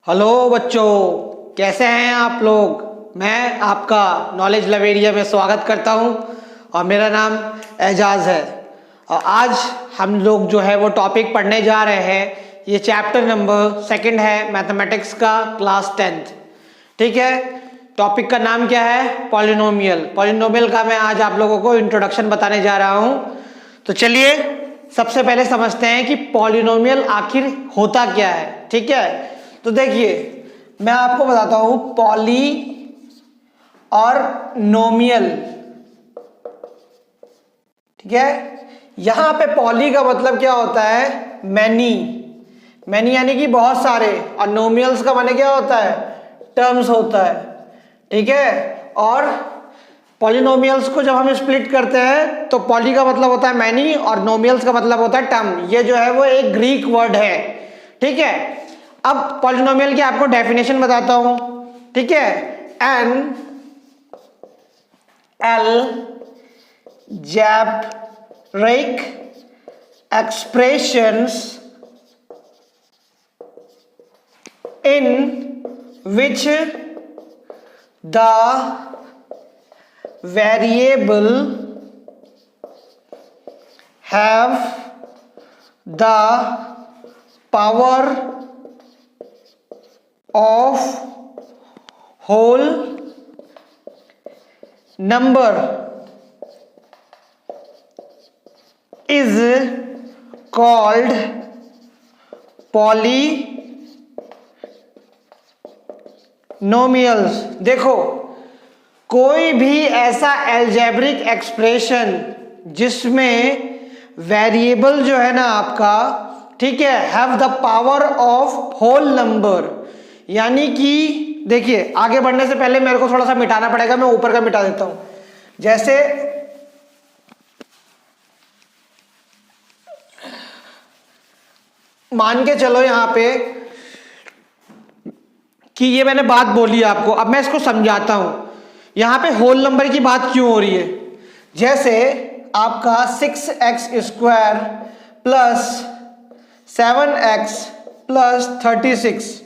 Hello बच्चों, कैसे हैं आप लोग। मैं आपका नॉलेज लव एरिया में स्वागत करता हूं और मेरा नाम एजाज है। और आज हम लोग जो है वो टॉपिक पढ़ने जा रहे हैं। ये चैप्टर नंबर 2 है मैथमेटिक्स का, क्लास 10th। ठीक है, टॉपिक का नाम क्या है? पॉलिनोमियल। पॉलिनोमियल का मैं आज आप लोगों को इंट्रोडक्शन बताने जा रहा हूं। तो चलिए सबसे पहले समझते हैं कि पॉलिनोमियल आखिर होता क्या है। ठीक है, तो देखिए मैं आपको बताता हूं पॉली और नोमियल। ठीक है, यहां पे पॉली का मतलब क्या होता है? मैनी। मैनी यानी कि बहुत सारे, और नोमियल्स का माने क्या होता है? टर्म्स होता है। ठीक है, और पॉलिनोमियल्स को जब हम स्प्लिट करते हैं तो पॉली का मतलब होता है मैनी और नोमियल्स का मतलब होता है टर्म। ये जो है वो एक ग्रीक वर्ड है। ठीक है, अब पॉलिनोमियल की आपको डेफिनेशन बताता हूं। ठीक है, N algebraic expressions in which the variable have the power of whole number is called polynomials। देखो, कोई भी ऐसा एल्जेब्रिक एक्सप्रेशन जिसमें वेरिएबल जो है ना आपका, ठीक है, have the power of whole number, यानी कि देखिए आगे बढ़ने से पहले मेरे को थोड़ा सा मिटाना पड़ेगा। मैं ऊपर का मिटा देता हूं। जैसे मान के चलो यहां पे कि ये मैंने बात बोली आपको, अब मैं इसको समझाता हूं। यहां पे होल नंबर की बात क्यों हो रही है? जैसे आपका 6x² प्लस 7x प्लस 36,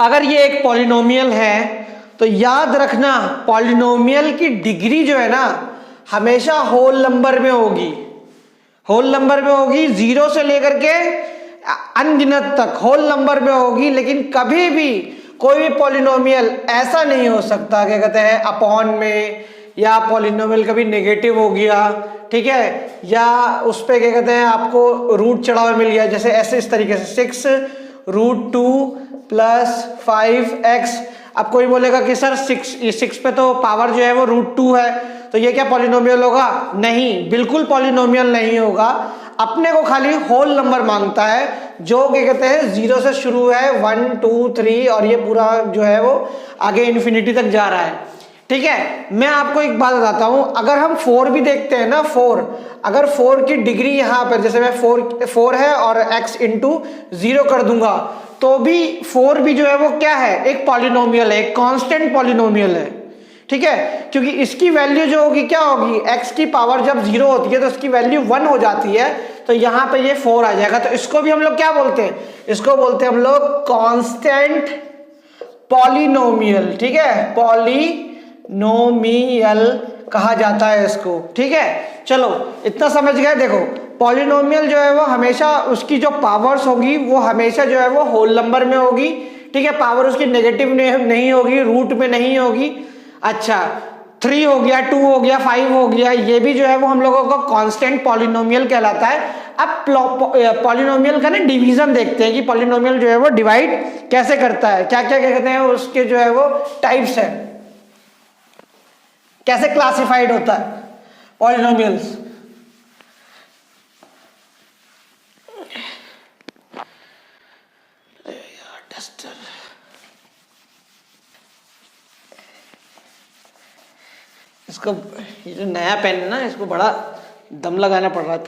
अगर ये एक पॉलिनोमियल है तो याद रखना पॉलिनोमियल की डिग्री जो है ना हमेशा होल नंबर में होगी। होल नंबर में होगी, 0 से लेकर के अनगिनत तक होल नंबर में होगी। लेकिन कभी भी कोई भी पॉलिनोमियल ऐसा नहीं हो सकता, क्या कहते हैं, अपॉन में, या पॉलिनोमियल कभी नेगेटिव हो गया, ठीक है, या उस पे क्या कहते हैं आपको रूट चढ़ा हुआ मिल गया। जैसे ऐसे इस तरीके से 6√2 प्लस 5x। अब कोई बोलेगा कि सर 6 पे तो पावर जो है वो √2 है, तो ये क्या पॉलिनोमियल होगा? नहीं, बिल्कुल पॉलिनोमियल नहीं होगा। अपने को खाली होल नंबर मांगता है, जो क्या कहते हैं 0 से शुरू है, 1 2 3, और ये पूरा जो है वो आगे इन्फिनिटी तक जा रहा है। ठीक है, मैं आपको एक बात बताता हूं, अगर हम 4 भी देखते हैं ना, 4, अगर 4 की डिग्री यहां पर, जैसे मैं 4 है और x इंटू 0 कर दूंगा, तो भी 4 भी जो है वो क्या है? एक पॉलिनोमियल है, एक कांस्टेंट पॉलिनोमियल है। ठीक है, क्योंकि इसकी वैल्यू जो होगी क्या होगी? x की पावर जब 0 होती है तो इसकी वैल्यू 1 हो जाती है, तो यहां पे ये 4 आ जाएगा। तो इसको भी हम लोग क्या बोलते हैं? इसको बोलते हैं हम लोग कांस्टेंट पॉलिनोमियल। ठीक है, पॉलिनोमियल कहा जाता है इसको। ठीक है, चलो इतना समझ गए। देखो, पॉलिनोमियल जो है वो हमेशा उसकी जो पावर्स होगी वो हमेशा जो है वो होल नंबर में होगी। ठीक है, पावर उसकी नेगेटिव नहीं होगी, रूट में नहीं होगी। अच्छा, 3 हो गया, 2 हो गया, 5 हो गया, ये भी जो है वो हम लोगों को कांस्टेंट पॉलिनोमियल कहलाता है। अब पॉलिनोमियल का ना डिवीजन देखते हैं कि पॉलिनोमियल जो है वो डिवाइड कैसे करता है, क्या क्या कहते हैं उसके जो है वो टाइप्स है, कैसे क्लासिफाइड होता है पॉलिनोमियल्स। इसको, ये जो नया पेन है ना, इसको बड़ा दम लगाना पड़ रहा था।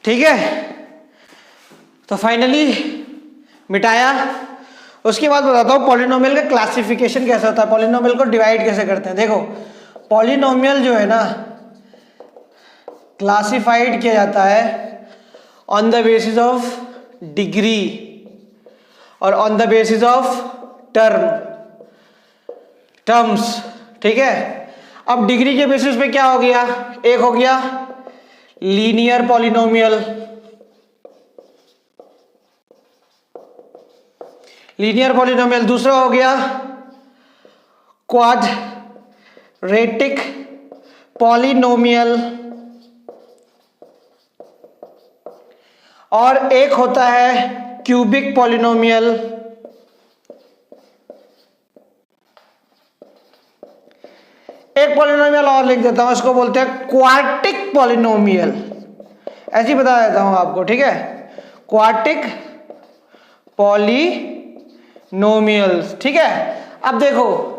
ठीक है, तो फाइनली मिटाया। उसके बाद बताता हूँ पॉलिनोमियल का क्लासिफिकेशन कैसे होता है, पॉलिनोमियल को डिवाइड कैसे करते हैं। देखो पॉलिनोमियल जो है ना क्लासिफाइड किया जाता है on the basis of degree और on the basis of terms. ठीक है, अब डिग्री के बेसिस पे क्या हो गया, एक हो गया लीनियर पॉलिनोमियल, दूसरा हो गया क्वाड्रेटिक पॉलिनोमियल, और एक होता है क्यूबिक पॉलिनोमियल। एक पॉलिनोमियल और लिख देता हूं, इसको बोलते हैं क्वार्टिक पॉलिनोमियल, ऐसे ही बता देता हूं आपको। ठीक है, क्वार्टिक पॉलिनोमियल्स। ठीक है, अब देखो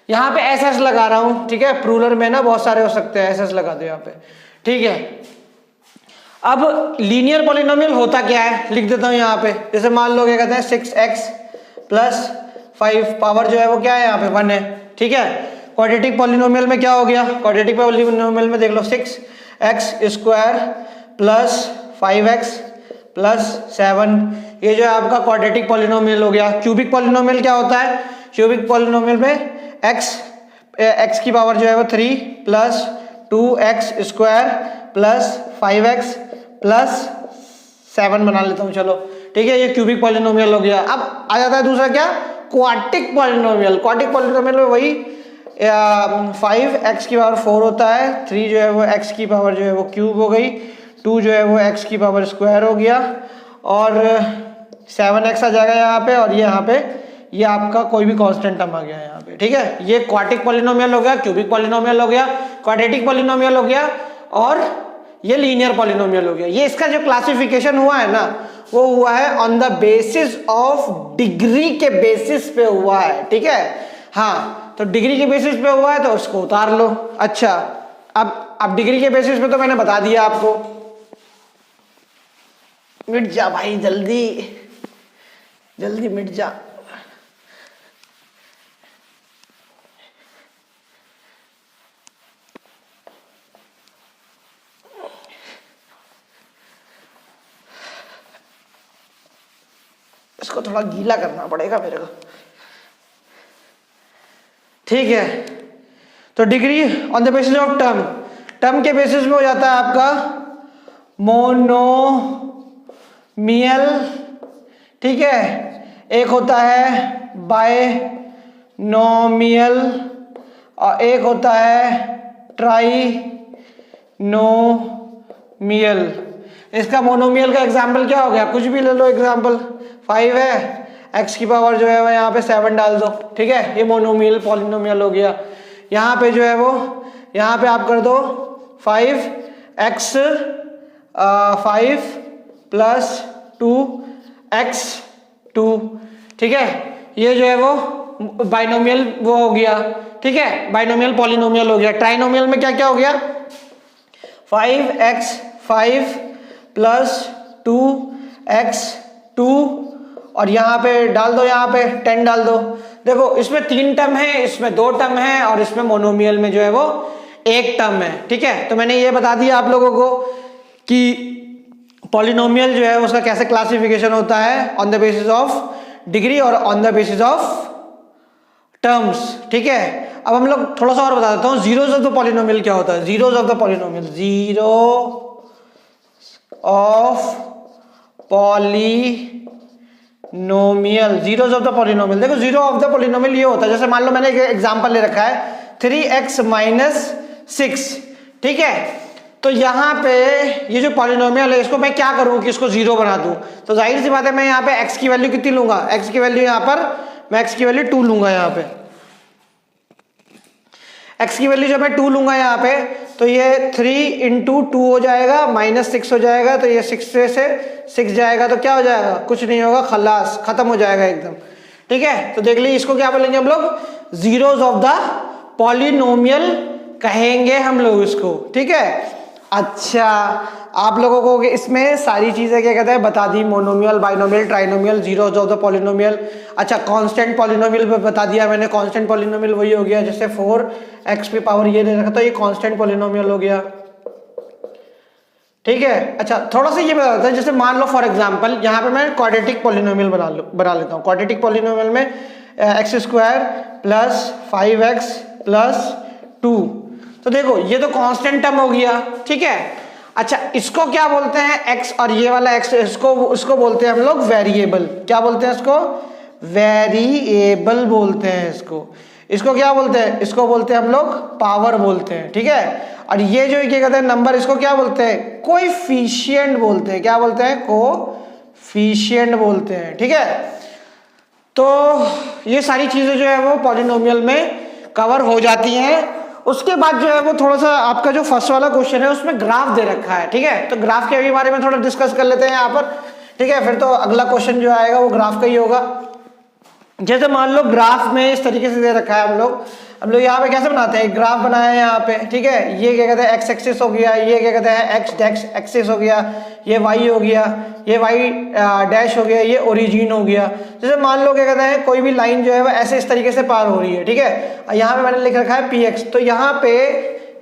यहां पे एस एस लगा रहा हूं, ठीक है, प्लूरल में ना बहुत सारे हो सकते हैं, एस एस लगा दो यहां पे। ठीक है, अब लीनियर पॉलिनोमियल होता क्या है लिख देता हूं यहां पे। जैसे मान लो क्या कहते हैं 6x + 5 पावर जो है वो क्या है यहाँ पे 1 है। ठीक है, क्वाड्रेटिक पॉलिनोमियल में क्या हो गया, क्वाड्रेटिक पॉलिनोमियल में देख लो 6x² + 5x + 7, ये जो है आपका क्वाड्रेटिक पॉलिनोमियल हो गया। क्यूबिक पॉलिनोमियल क्या होता है, क्यूबिक पॉलिनोमियल में x की पावर जो है वो 3 + 2x² + 5x + 7 बना लेता हूँ, चलो ठीक है, ये क्यूबिक पॉलिनोमियल हो गया। अब आ जाता है दूसरा क्या, क्वाड्रेटिक पॉलिनोमियल। क्वाड्रेटिक पॉलिनोमियल में वही 5x की पावर 4 होता है, 3 जो है वो x की पावर जो है वो क्यूब हो गई, 2 जो है वो x की पावर स्क्वायर हो गया, और 7x आ जाएगा यहाँ पे, और ये यहाँ पे ये आपका कोई भी कांस्टेंट टर्म आ गया यहाँ पे। ठीक है, ये क्वाड्रेटिक पॉलिनोमियल हो गया, क्यूबिक पॉलिनोमियल हो गया, क्वाड्रेटिक पॉलिनोमियल हो गया, और ये लीनियर पॉलिनोमियल हो गया। ये इसका जो क्लासिफिकेशन हुआ है ना वो हुआ है on the basis of degree के बेसिस पे हुआ है। ठीक है, हाँ, तो डिग्री के बेसिस पे हुआ है तो उसको उतार लो। अच्छा, अब डिग्री के बेसिस पे तो मैंने बता दिया आपको। मिट जा भाई, जल्दी जल्दी मिट जा। इसको थोड़ा गीला करना पड़ेगा मेरे को। ठीक है, तो degree on the basis of term के बेसिस में हो जाता है आपका मोनोमियल। ठीक है, एक होता है बायनोमियल और एक होता है ट्राइनोमियल। इसका मोनोमियल का एग्जाम्पल क्या हो गया, कुछ भी ले लो एग्जाम्पल। 5 है, x की पावर जो है वो यहाँ पे 7 डाल दो। ठीक है, ये मोनोमियल पॉलिनोमियल हो गया। यहाँ पे जो है वो यहाँ पे आप कर दो 5x 5 + 2x2। ठीक है, ये जो है वो बाइनोमियल वो हो गया। ठीक है, बाइनोमियल पॉलिनोमियल हो गया। ट्राइनोमियल में क्या क्या हो गया, 5x 5 + 2x2, और यहाँ पे डाल दो, यहाँ पे 10 डाल दो। देखो इसमें 3 टर्म है, इसमें 2 टर्म है, और इसमें मोनोमियल में जो है वो 1 टर्म है। ठीक है, तो मैंने ये बता दिया आप लोगों को कि पॉलिनोमियल जो है उसका कैसे क्लासिफिकेशन होता है on the basis of degree और on the basis of terms. ठीक है, अब हम लोग थोड़ा सा और बता देता हूँ, जीरोज ऑफ द पॉलिनोमियल क्या होता है। Zeros of the polynomial, zero of polynomial, zeros of the polynomial. देखो जीरो ऑफ द पॉलिनोमियल ये होता है, जैसे मान लो मैंने एक एग्जांपल ले रखा है 3x - 6। ठीक है, तो यहाँ पे ये जो पॉलिनोमियल है इसको मैं क्या करूँ कि इसको जीरो बना दूँ, तो जाहिर सी बात है मैं यहाँ पे x की वैल्यू कितनी लूंगा, x की वैल्यू यहाँ पर मैं x की वैल्यू 2 लूंगा। यहाँ पे x की वैल्यू जब मैं 2 लूंगा यहाँ पे, तो ये 3 × 2 हो जाएगा, -6 हो जाएगा, तो ये 6 से 6 जाएगा, तो क्या हो जाएगा, कुछ नहीं होगा, खलास, खत्म हो जाएगा एकदम। ठीक है, तो देख लीजिए इसको क्या बोलेंगे हम लोग, जीरोज ऑफ द पॉलिनोमियल कहेंगे हम लोग इसको। ठीक है, अच्छा आप लोगों को इसमें सारी चीजें क्या कहते हैं बता दी, monomial, binomial, trinomial, zeros of the polynomial. अच्छा कांस्टेंट पॉलिनोमियल पे बता दिया मैंने, कांस्टेंट पॉलिनोमियल वही हो गया जैसे 4x की पावर ये दे रखा तो ये कांस्टेंट पॉलिनोमियल हो गया, ठीक है। अच्छा थोड़ा सा ये बता देता है, जैसे मान लो फॉर एग्जांपल यहाँ पे मैं क्वाड्रेटिक पॉलिनोमियल बना लेता हूँ। क्वाड्रेटिक पॉलिनोमियल में x square plus 5x plus 2, तो देखो ये तो कांस्टेंट टर्म हो गया, ठीक है। अच्छा इसको क्या बोलते हैं, x और ये वाला x, इसको बोलते हैं हम लोग वेरिएबल। क्या बोलते हैं इसको, वेरिएबल बोलते हैं इसको क्या बोलते हैं, इसको बोलते हैं हम लोग पावर बोलते हैं, ठीक है। और ये जो क्या कहते हैं नंबर, इसको क्या बोलते हैं, कोएफिशिएंट बोलते हैं। क्या बोलते हैं, कोएफिशिएंट बोलते हैं, ठीक है। तो ये सारी चीजें जो है वो पॉलिनोमियल में कवर हो जाती हैं। उसके बाद जो है वो थोड़ा सा आपका जो फर्स्ट वाला क्वेश्चन है उसमें ग्राफ दे रखा है, ठीक है। तो ग्राफ के बारे में थोड़ा डिस्कस कर लेते हैं यहाँ पर, ठीक है। फिर तो अगला क्वेश्चन जो आएगा वो ग्राफ का ही होगा। जैसे मान लो ग्राफ में इस तरीके से दे रखा है, हम लोग यहाँ पे कैसे बनाते हैं, ग्राफ बनाए हैं यहाँ पे, ठीक है। ये क्या कहते हैं एक्स एक्सिस हो गया, ये क्या कहते हैं एक्स एक्सिस हो गया, ये वाई हो गया, ये वाई डैश हो गया, ये ओरिजिन हो गया। जैसे मान लो क्या कहते हैं कोई भी लाइन जो है वो ऐसे इस तरीके से पार हो रही है, ठीक है। यहाँ पे मैंने लिख रखा है पी एक्स, तो यहाँ पे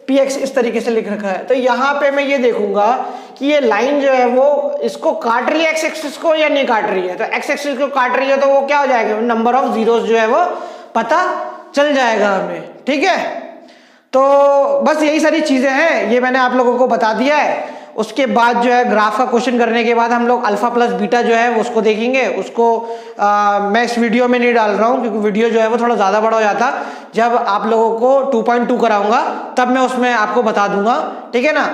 पी एक्स इस तरीके से लिख रखा है। तो यहाँ पे मैं ये देखूंगा कि ये लाइन जो है वो इसको काट रही है एक्स एक्सिस को या नहीं काट रही है। तो एक्स एक्सिस को काट रही है तो वो क्या हो जाएगा, नंबर ऑफ जीरोस जो है वो पता चल जाएगा हमें, ठीक है। तो बस यही सारी चीजें हैं, ये मैंने आप लोगों को बता दिया है। उसके बाद जो है ग्राफ का क्वेश्चन करने के बाद हम लोग अल्फा प्लस बीटा जो है उसको देखेंगे। उसको मैं इस वीडियो में नहीं डाल रहा हूँ क्योंकि वीडियो जो है वो थोड़ा ज़्यादा बड़ा हो जाता। जब आप लोगों को 2.2 कराऊंगा तब मैं उसमें आपको बता दूंगा, ठीक है ना।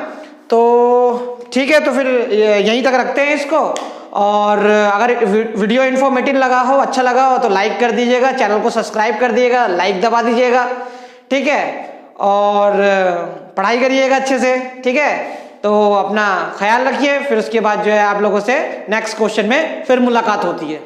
तो ठीक है, तो फिर यहीं तक रखते हैं इसको। और अगर वीडियो इन्फॉर्मेटिव लगा हो, अच्छा लगा हो तो लाइक कर दीजिएगा, चैनल को सब्सक्राइब कर दीजिएगा, लाइक दबा दीजिएगा, ठीक है। और पढ़ाई करिएगा अच्छे से, ठीक है। तो अपना ख्याल रखिए। फिर उसके बाद जो है आप लोगों से नेक्स्ट क्वेश्चन में फिर मुलाकात होती है।